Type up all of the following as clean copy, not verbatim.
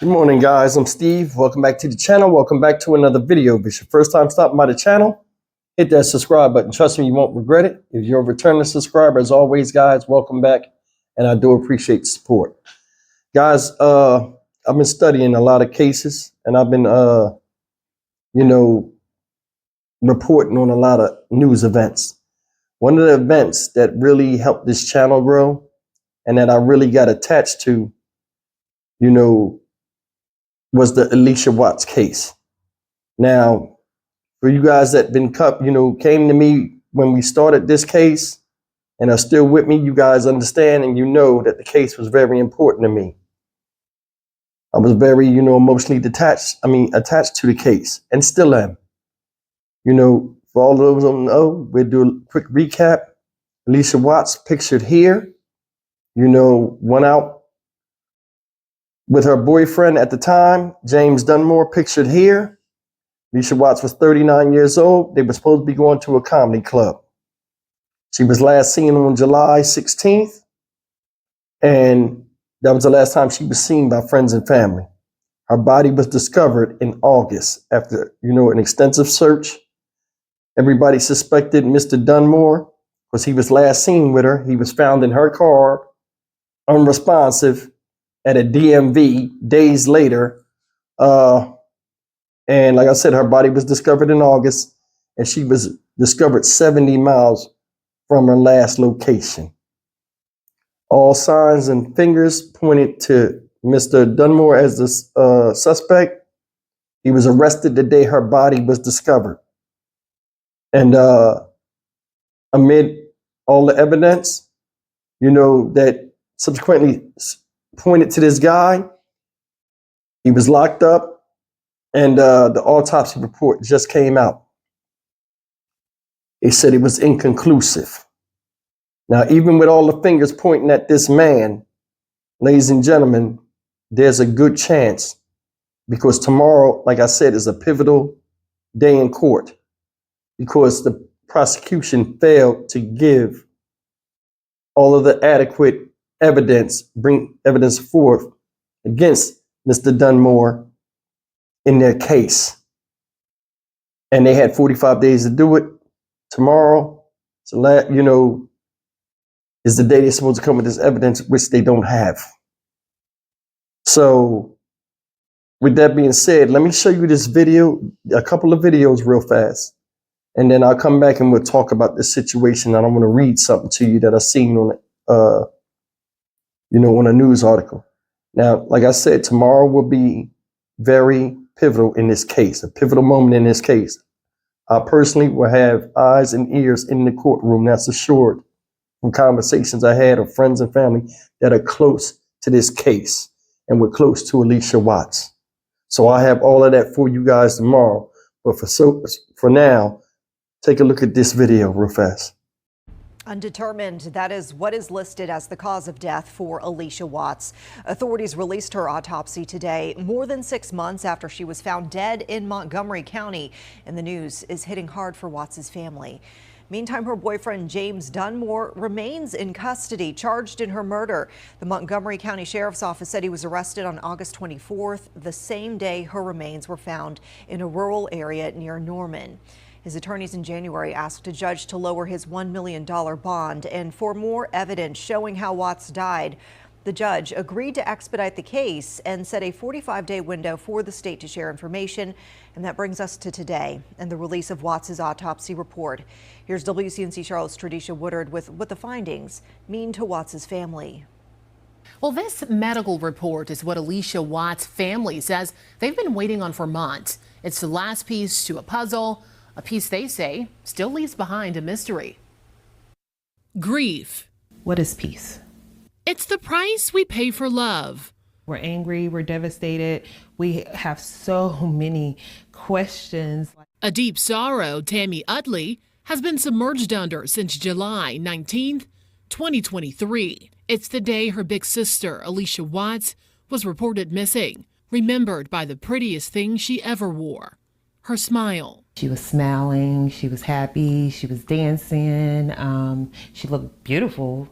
Good morning, guys. I'm Steve. Welcome back to the channel. Welcome back to another video. If it's your first time stopping by the channel, hit that subscribe button. Trust me, you won't regret it. If you're a returning subscriber, as always, guys, welcome back. And I do appreciate the support. Guys, I've been studying a lot of cases, and I've been, reporting on a lot of news events. One of the events that really helped this channel grow and that I really got attached to, was the Allisha Watts case. Now, for you guys that came to me when we started this case and are still with me, you guys understand and you know that the case was very important to me. I was very, emotionally attached to the case and still am. For all those who don't know, we'll do a quick recap. Allisha Watts pictured here, went out with her boyfriend at the time, James Dunmore, pictured here. Allisha Watts was 39 years old. They were supposed to be going to a comedy club. She was last seen on July 16th, and that was the last time she was seen by friends and family. Her body was discovered in August after, an extensive search. Everybody suspected Mr. Dunmore because he was last seen with her. He was found in her car, unresponsive, at a DMV days later. And like I said, her body was discovered in August, and she was discovered 70 miles from her last location. All signs and fingers pointed to Mr. Dunmore as the suspect. He was arrested the day her body was discovered. And amid all the evidence, that subsequently pointed to this guy, he was locked up, and the autopsy report just came out. It said it was inconclusive. Now, even with all the fingers pointing at this man, ladies and gentlemen, there's a good chance, because tomorrow, like I said, is a pivotal day in court, because the prosecution failed to give all of the adequate bring evidence forth against Mr. Dunmore in their case. And they had 45 days to do it. Tomorrow, is the day they're supposed to come with this evidence, which they don't have. So, with that being said, let me show you this video, a couple of videos real fast. And then I'll come back and we'll talk about this situation. And I'm going to read something to you that I seen on on a news article. Now, like I said, tomorrow will be very pivotal in this case, a pivotal moment in this case. I personally will have eyes and ears in the courtroom, that's assured, from conversations I had of friends and family that are close to this case, and we're close to Allisha Watts. So I have all of that for you guys tomorrow. But for now, take a look at this video real fast. Undetermined, that is what is listed as the cause of death for Allisha Watts. Authorities released her autopsy today, more than 6 months after she was found dead in Montgomery County. And the news is hitting hard for Watts' family. Meantime, her boyfriend, James Dunmore, remains in custody, charged in her murder. The Montgomery County Sheriff's Office said he was arrested on August 24th, the same day her remains were found in a rural area near Norman. His attorneys in January asked a judge to lower his $1 million bond, and for more evidence showing how Watts died, the judge agreed to expedite the case and set a 45-day window for the state to share information. And that brings us to today and the release of Watts' autopsy report. Here's WCNC Charlotte's Tradisha Woodard with what the findings mean to Watts' family. Well, this medical report is what Allisha Watts' family says they've been waiting on for months. It's the last piece to a puzzle, a piece they say still leaves behind a mystery. Grief. What is peace? It's the price we pay for love. We're angry, we're devastated. We have so many questions. A deep sorrow Tammy Utley has been submerged under since July 19th, 2023. It's the day her big sister, Allisha Watts, was reported missing, remembered by the prettiest thing she ever wore, her smile. She was smiling, she was happy, she was dancing, she looked beautiful.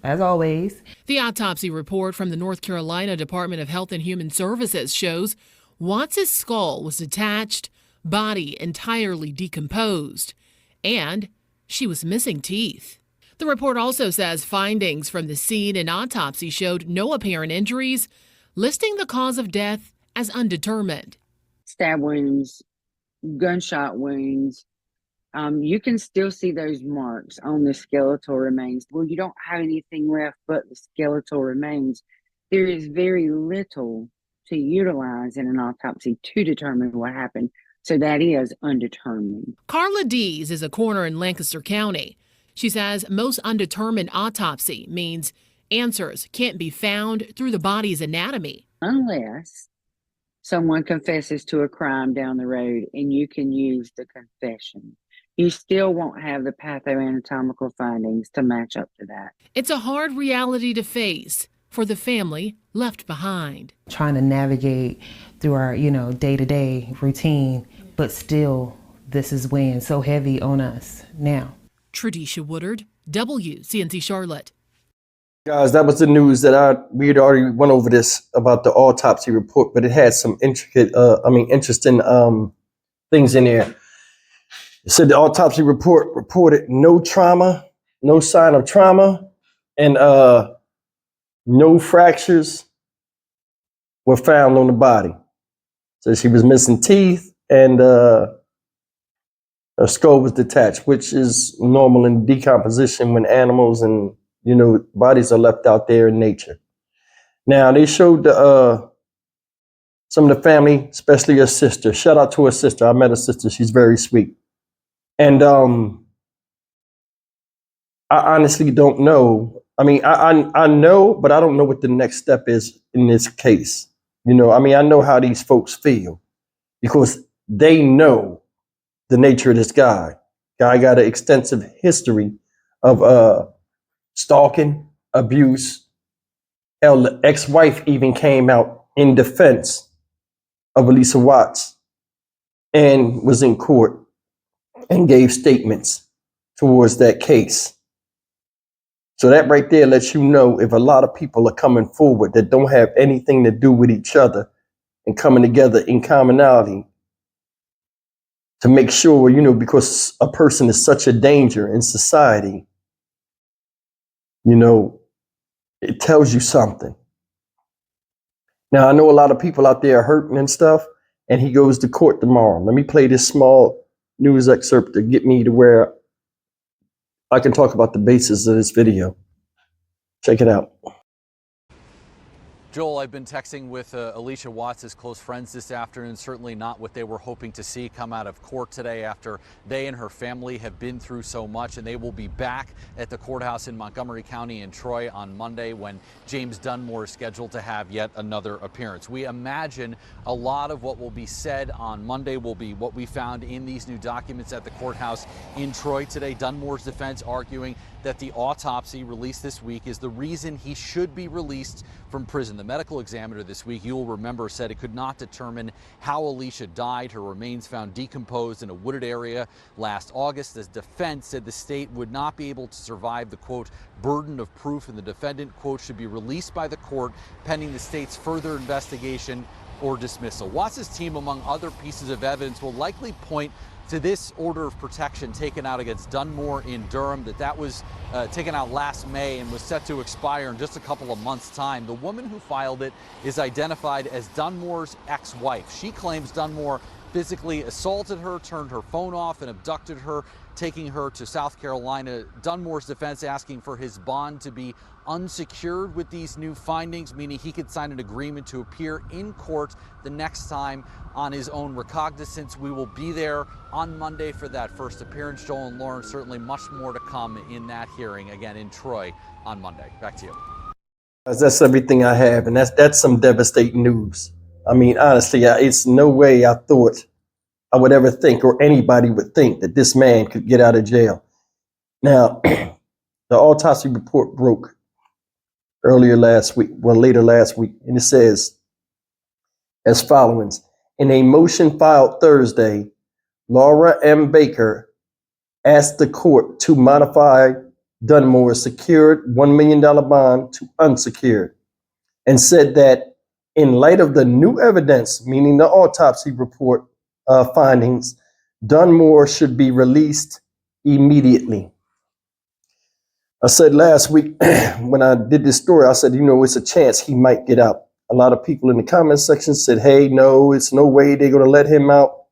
as always. The autopsy report from the North Carolina Department of Health and Human Services shows Watts' skull was detached, body entirely decomposed, and she was missing teeth. The report also says findings from the scene and autopsy showed no apparent injuries, listing the cause of death as undetermined. Stab wounds, gunshot wounds. You can still see those marks on the skeletal remains. Well, you don't have anything left but the skeletal remains. There is very little to utilize in an autopsy to determine what happened. So that is undetermined. Carla Dees is a coroner in Lancaster County. She says most undetermined autopsy means answers can't be found through the body's anatomy. Unless someone confesses to a crime down the road and you can use the confession, you still won't have the pathoanatomical findings to match up to that. It's a hard reality to face for the family left behind. Trying to navigate through our, day-to-day routine, but still this is weighing so heavy on us now. Tradisha Woodard, WCNC Charlotte. Guys, that was the news that we had already went over this about the autopsy report, but it had some interesting things in there. It said the autopsy report reported no trauma, no sign of trauma, and no fractures were found on the body. So she was missing teeth, and her skull was detached, which is normal in decomposition when animals and bodies are left out there in nature. Now they showed some of the family, especially her sister. Shout out to her sister. I met her sister. She's very sweet. And I honestly don't know. I mean, I know, but I don't know what the next step is in this case. I know how these folks feel because they know the nature of this guy. Guy got an extensive history of stalking, abuse. Hell, the ex-wife even came out in defense of Allisha Watts and was in court and gave statements towards that case. So that right there lets you know if a lot of people are coming forward that don't have anything to do with each other and coming together in commonality to make sure, because a person is such a danger in society, it tells you something. Now, I know a lot of people out there are hurting and stuff, and he goes to court tomorrow. Let me play this small news excerpt to get me to where I can talk about the basis of this video. Check it out. Joel, I've been texting with Allisha Watts' close friends this afternoon. Certainly not what they were hoping to see come out of court today after they and her family have been through so much. And they will be back at the courthouse in Montgomery County and Troy on Monday when James Dunmore is scheduled to have yet another appearance. We imagine a lot of what will be said on Monday will be what we found in these new documents at the courthouse in Troy today. Dunmore's defense arguing that the autopsy released this week is the reason he should be released from prison. The medical examiner this week, you'll remember, said it could not determine how Allisha died. Her remains found decomposed in a wooded area last August. The defense said the state would not be able to survive the, quote, burden of proof, and the defendant, quote, should be released by the court pending the state's further investigation or dismissal. Watts' team, among other pieces of evidence, will likely point to this order of protection taken out against Dunmore in Durham, that was taken out last May and was set to expire in just a couple of months' time. The woman who filed it is identified as Dunmore's ex-wife. She claims Dunmore physically assaulted her, turned her phone off, and abducted her, taking her to South Carolina. Dunmore's defense asking for his bond to be unsecured with these new findings, meaning he could sign an agreement to appear in court the next time on his own recognizance. We will be there on Monday for that first appearance. Joel and Lauren, certainly much more to come in that hearing, again in Troy on Monday. Back to you. That's everything I have, and that's some devastating news. I mean, honestly, it's no way I thought I would ever think, or anybody would think, that this man could get out of jail. Now, the autopsy report broke later last week, and it says as follows: in a motion filed Thursday, Laura M. Baker asked the court to modify Dunmore secured $1 million bond to unsecured and said that in light of the new evidence, meaning the autopsy report findings, Dunmore should be released immediately. I said last week when I did this story, I said, it's a chance he might get out. A lot of people in the comment section said, hey, no, it's no way they're going to let him out.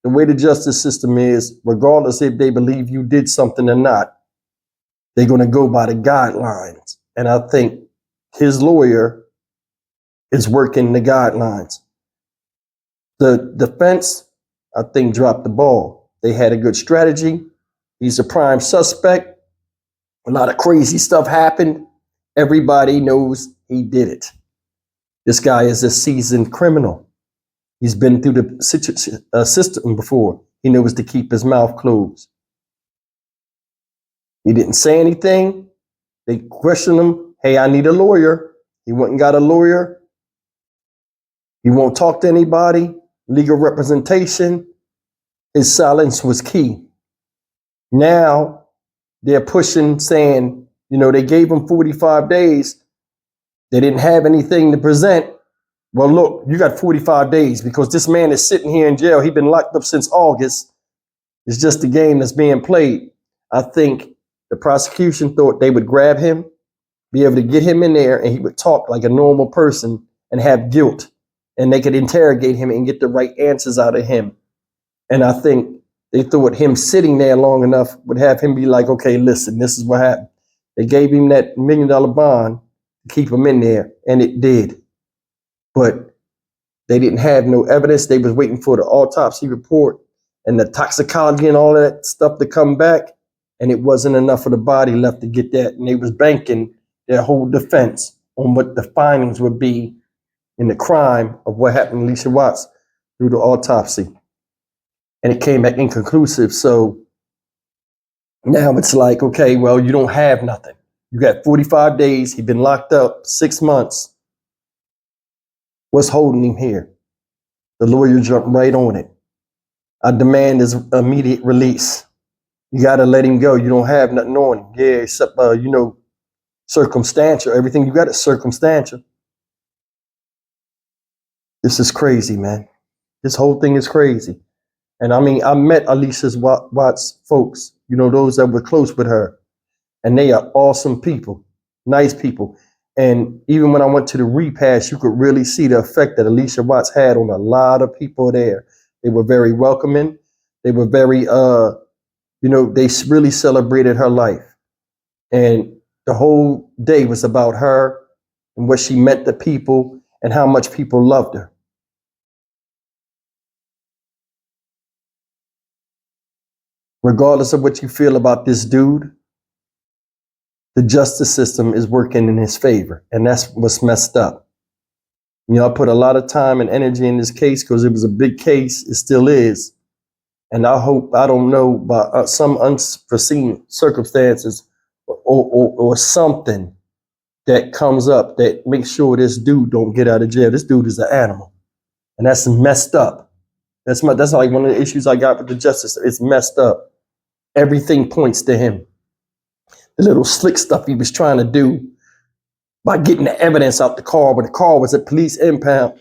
The way the justice system is, regardless if they believe you did something or not, they're going to go by the guidelines. And I think his lawyer is working the guidelines. The defense, I think, dropped the ball. They had a good strategy. He's a prime suspect. A lot of crazy stuff happened. Everybody knows he did it. This guy is a seasoned criminal. He's been through the system before. He knows to keep his mouth closed. He didn't say anything. They questioned him. Hey, I need a lawyer. He went and got a lawyer. He won't talk to anybody. Legal representation. His silence was key. Now they're pushing, saying, they gave him 45 days. They didn't have anything to present. Well, look, you got 45 days because this man is sitting here in jail. He's been locked up since August. It's just a game that's being played. I think the prosecution thought they would grab him, be able to get him in there, and he would talk like a normal person and have guilt. And they could interrogate him and get the right answers out of him. And I think they thought him sitting there long enough would have him be like, okay, listen, this is what happened. They gave him that $1 million bond to keep him in there, and it did. But they didn't have no evidence. They was waiting for the autopsy report and the toxicology and all that stuff to come back. And it wasn't enough of the body left to get that. And they was banking their whole defense on what the findings would be in the crime of what happened to Allisha Watts through the autopsy. And it came back inconclusive. So now it's like, okay, well, you don't have nothing. You got 45 days. He's been locked up 6 months. What's holding him here? The lawyer jumped right on it. I demand his immediate release. You got to let him go. You don't have nothing on him. Yeah, except, circumstantial. Everything you got is circumstantial. This is crazy, man. This whole thing is crazy. And I mean, I met Allisha Watts folks, those that were close with her. And they are awesome people, nice people. And even when I went to the repast, you could really see the effect that Allisha Watts had on a lot of people there. They were very welcoming. They were very, they really celebrated her life. And the whole day was about her and what she meant to people and how much people loved her. Regardless of what you feel about this dude, the justice system is working in his favor, and that's what's messed up. I put a lot of time and energy in this case because it was a big case. It still is. And I hope, I don't know, by some unforeseen circumstances or something that comes up that makes sure this dude don't get out of jail. This dude is an animal, and that's messed up. That's like one of the issues I got with the justice. It's messed up. Everything points to him. The little slick stuff he was trying to do by getting the evidence out the car when the car was a police impound.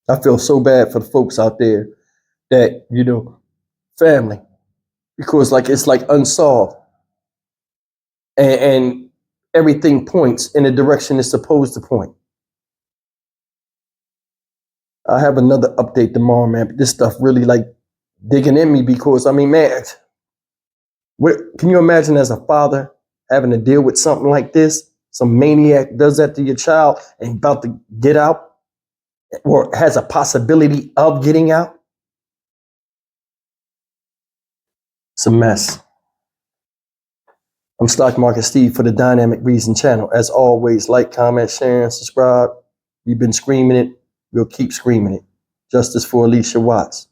I feel so bad for the folks out there that, family, because it's like unsolved. And everything points in the direction it's supposed to point. I have another update tomorrow, man. But this stuff really digging in me because, man, can you imagine as a father having to deal with something like this? Some maniac does that to your child and about to get out or has a possibility of getting out? It's a mess. I'm Stock Market Steve for the Dynamic Reason channel. As always, like, comment, share, and subscribe. We've been screaming it. We'll keep screaming it. Justice for Allisha Watts.